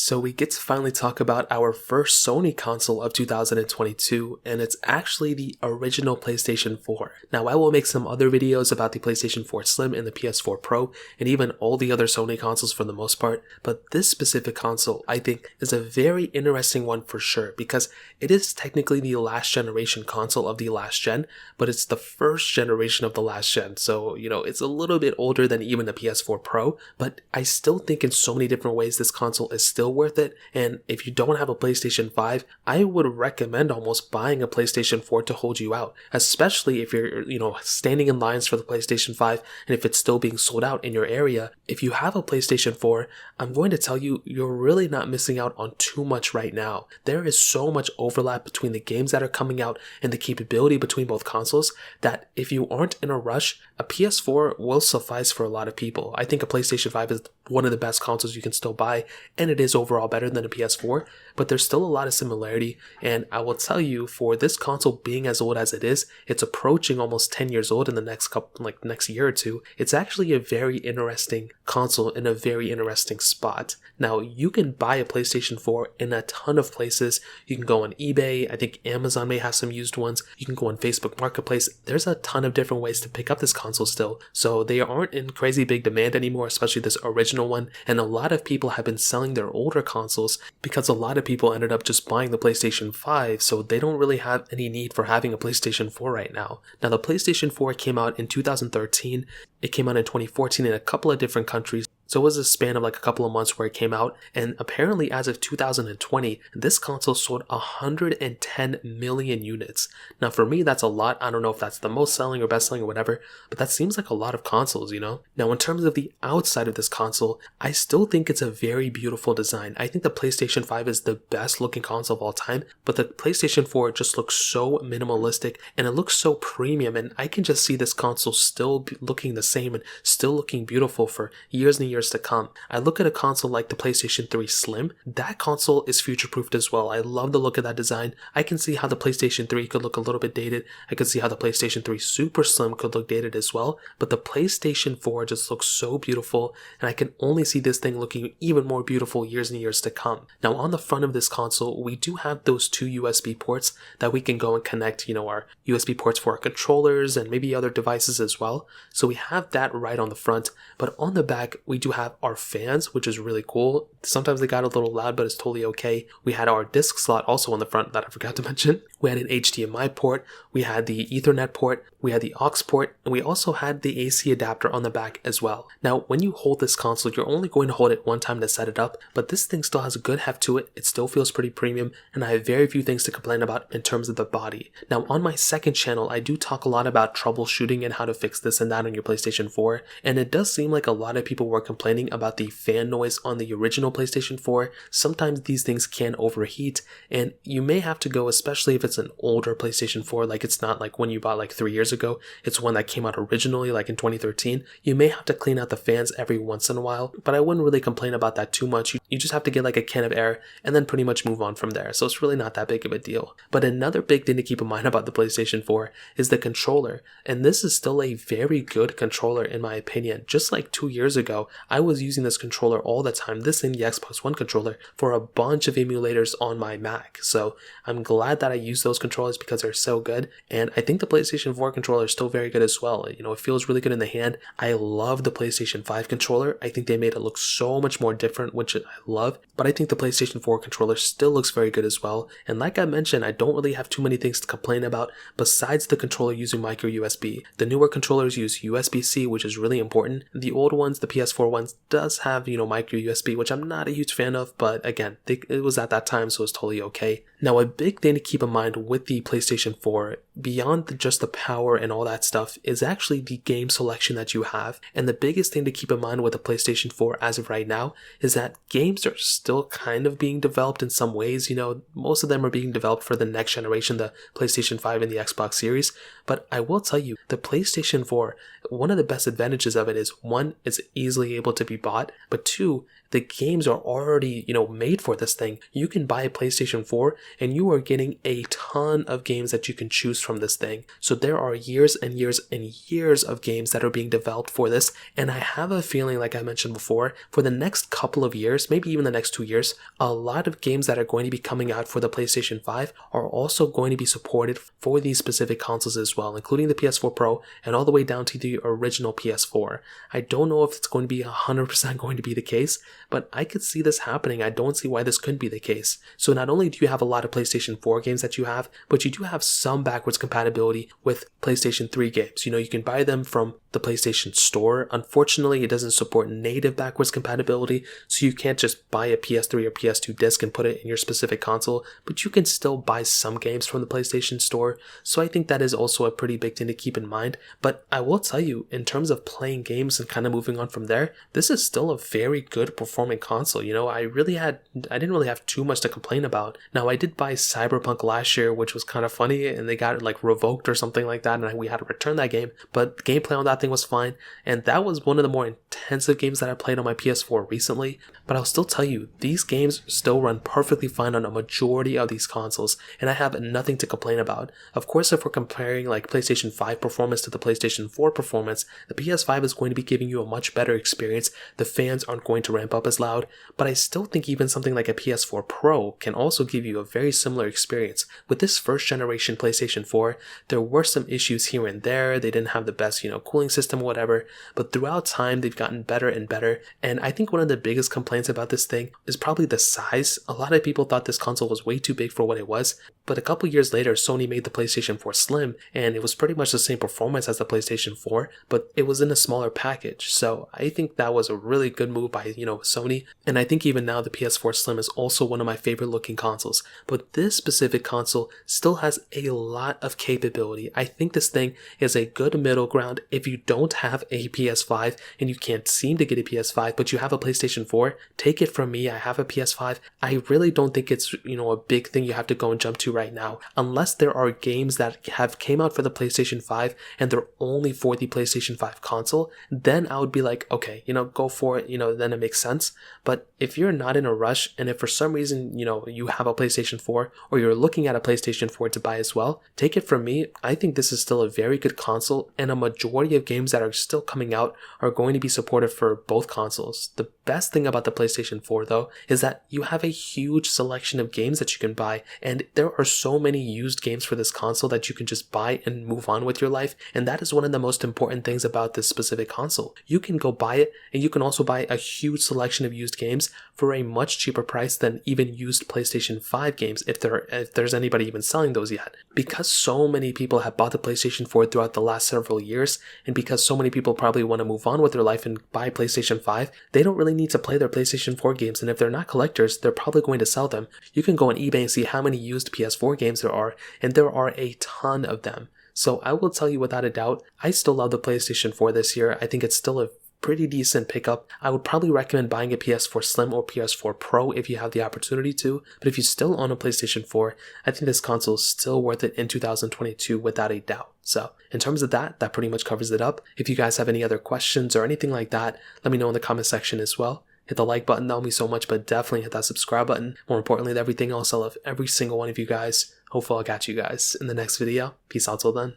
So we get to finally talk about our first Sony console of 2022, and it's actually the original PlayStation 4. Now I will make some other videos about the PlayStation 4 Slim and the PS4 Pro, and even all the other Sony consoles for the most part, but this specific console I think is a very interesting one for sure, because it is technically the last generation console of the last gen, but it's the first generation of the last gen, so it's a little bit older than even the PS4 Pro, but I still think in so many different ways this console is still worth it. And if you don't have a PlayStation 5, I would recommend almost buying a PlayStation 4 to hold you out, especially if you're standing in lines for the PlayStation 5 and if it's still being sold out in your area. If you have a PlayStation 4, I'm going to tell you, you're really not missing out on too much right now. There is so much overlap between the games that are coming out and the capability between both consoles that if you aren't in a rush, a PS4 will suffice for a lot of people. I think a PlayStation 5 is one of the best consoles you can still buy, and it is overall better than a PS4, but there's still a lot of similarity. And I will tell you, for this console being as old as it is, it's approaching almost 10 years old in the next year or two. It's actually a very interesting console in a very interesting spot. Now, you can buy a PlayStation 4 in a ton of places. You can go on eBay. I think Amazon may have some used ones. You can go on Facebook Marketplace. There's a ton of different ways to pick up this console still. So they aren't in crazy big demand anymore, especially this original one. And a lot of people have been selling their older consoles because a lot of people ended up just buying the PlayStation 5, so they don't really have any need for having a PlayStation 4 right now. Now, the PlayStation 4 came out in 2013. It came out in 2014 in a couple of different countries. So it was a span of a couple of months where it came out, and apparently as of 2020, this console sold 110 million units. Now for me, that's a lot. I don't know if that's the most selling or best selling or whatever, but that seems like a lot of consoles, Now in terms of the outside of this console, I still think it's a very beautiful design. I think the PlayStation 5 is the best looking console of all time, but the PlayStation 4 just looks so minimalistic and it looks so premium, and I can just see this console still looking the same and still looking beautiful for years and years to come. I look at a console like the PlayStation 3 Slim. That console is future-proofed as well. I love the look of that design. I can see how the PlayStation 3 could look a little bit dated. I could see how the PlayStation 3 Super Slim could look dated as well. But the PlayStation 4 just looks so beautiful, and I can only see this thing looking even more beautiful years and years to come. Now on the front of this console, we do have those two USB ports that we can go and connect, our USB ports for our controllers and maybe other devices as well. So we have that right on the front, but on the back, we do have our fans, which is really cool. Sometimes they got a little loud, but it's totally okay. We had our disc slot also on the front that I forgot to mention. We had an HDMI port, we had the Ethernet port, we had the aux port, and we also had the AC adapter on the back as well. Now, when you hold this console, you're only going to hold it one time to set it up, but this thing still has a good heft to it. It still feels pretty premium, and I have very few things to complain about in terms of the body. Now, on my second channel, I do talk a lot about troubleshooting and how to fix this and that on your PlayStation 4, and it does seem like a lot of people were complaining about the fan noise on the original PlayStation 4. Sometimes these things can overheat, and you may have to go, especially if it's an older PlayStation 4, it's not like when you bought 3 years ago, it's one that came out originally in 2013. You may have to clean out the fans every once in a while, but I wouldn't really complain about that too much. You just have to get a can of air and then pretty much move on from there, so it's really not that big of a deal. But another big thing to keep in mind about the PlayStation 4 is the controller, and this is still a very good controller in my opinion. Just like 2 years ago, I was using this controller all the time, this and the Xbox One controller, for a bunch of emulators on my Mac, so I'm glad that I use those controllers because they're so good. And I think the PlayStation 4 controller is still very good as well. It feels really good in the hand. I love the PlayStation 5 controller. I think they made it look so much more different, which I love, but I think the PlayStation 4 controller still looks very good as well. And like I mentioned, I don't really have too many things to complain about besides the controller using micro USB. The newer controllers use USB-C, which is really important. The old ones, the PS4 ones, does have micro USB, which I'm not a huge fan of, but again, it was at that time, so it's totally okay. Now, a big thing to keep in mind with the PlayStation 4, beyond just the power and all that stuff, is actually the game selection that you have. And the biggest thing to keep in mind with the PlayStation 4 as of right now is that games are still kind of being developed in some ways. Most of them are being developed for the next generation, the PlayStation 5 and the Xbox Series. But I will tell you, the PlayStation 4, one of the best advantages of it is, one, it's easily able to be bought, but two, the games are already, made for this thing. You can buy a PlayStation 4 and you are getting a ton of games that you can choose from this thing. So there are years and years and years of games that are being developed for this, and I have a feeling, like I mentioned before, for the next couple of years, maybe even the next 2 years, a lot of games that are going to be coming out for the PlayStation 5 are also going to be supported for these specific consoles as well, including the PS4 Pro and all the way down to the original PS4. I don't know if it's going to be 100% going to be the case, but I could see this happening. I don't see why this couldn't be the case. So not only do you have a lot of PlayStation 4 games that you have, but you do have some backwards compatibility with PlayStation 3 games. You can buy them from the PlayStation Store. Unfortunately, it doesn't support native backwards compatibility, so you can't just buy a PS3 or PS2 disc and put it in your specific console, but you can still buy some games from the PlayStation Store. So I think that is also a pretty big thing to keep in mind. But I will tell you, in terms of playing games and kind of moving on from there, this is still a very good performing console. I didn't really have too much to complain about. Now, I did buy Cyberpunk last year, which was kind of funny, and they got it revoked or something like that, and we had to return that game, but the gameplay on that thing was fine, and that was one of the more intensive games that I played on my PS4 recently. But I'll still tell you, these games still run perfectly fine on a majority of these consoles, and I have nothing to complain about. Of course, if we're comparing PlayStation 5 performance to the PlayStation 4 performance, the PS5 is going to be giving you a much better experience. The fans aren't going to ramp up as loud, but I still think even something like a PS4 Pro can also give you a very similar experience. With this first generation PlayStation 4, there were some issues here and there. They didn't have the best, cooling system or whatever, but throughout time, they've gotten better and better. And I think one of the biggest complaints about this thing is probably the size. A lot of people thought this console was way too big for what it was, but a couple years later, Sony made the PlayStation 4 Slim, and it was pretty much the same performance as the PlayStation 4, but it was in a smaller package. So I think that was a really good move by, Sony, and I think even now the PS4 Slim is also one of my favorite looking consoles. But this specific console still has a lot of capability. I think this thing is a good middle ground. If you don't have a PS5 and you can't seem to get a PS5, but you have a PlayStation 4, take it from me, I have a PS5. I really don't think it's, a big thing you have to go and jump to right now, unless there are games that have came out for the PlayStation 5 and they're only for the PlayStation 5 console. Then I would be like, okay, go for it, then it makes sense. But if you're not in a rush, and if for some reason, you have a PlayStation 4 or you're looking at a PlayStation 4 to buy as well, take it from me. I think this is still a very good console, and a majority of games that are still coming out are going to be supported for both consoles. The best thing about the PlayStation 4 though is that you have a huge selection of games that you can buy, and there are so many used games for this console that you can just buy and move on with your life. And that is one of the most important things about this specific console. You can go buy it, and you can also buy a huge selection of used games for a much cheaper price than even used PlayStation 5 games, if there's anybody even selling those yet. Because so many people have bought the PlayStation 4 throughout the last several years, and because so many people probably want to move on with their life and buy PlayStation 5, they don't really need to play their PlayStation 4 games, and if they're not collectors, they're probably going to sell them. You can go on eBay and see how many used PS4 games there are, and there are a ton of them. So I will tell you without a doubt, I still love the PlayStation 4 this year. I think it's still a pretty decent pickup. I would probably recommend buying a PS4 Slim or PS4 Pro if you have the opportunity to, but if you still own a PlayStation 4, I think this console is still worth it in 2022 without a doubt. So in terms of that pretty much covers it up. If you guys have any other questions or anything like that, let me know in the comment section as well. Hit the like button, that would mean so much, but definitely hit that subscribe button. More importantly than everything else, I love every single one of you guys. Hopefully I'll catch you guys in the next video. Peace out till then.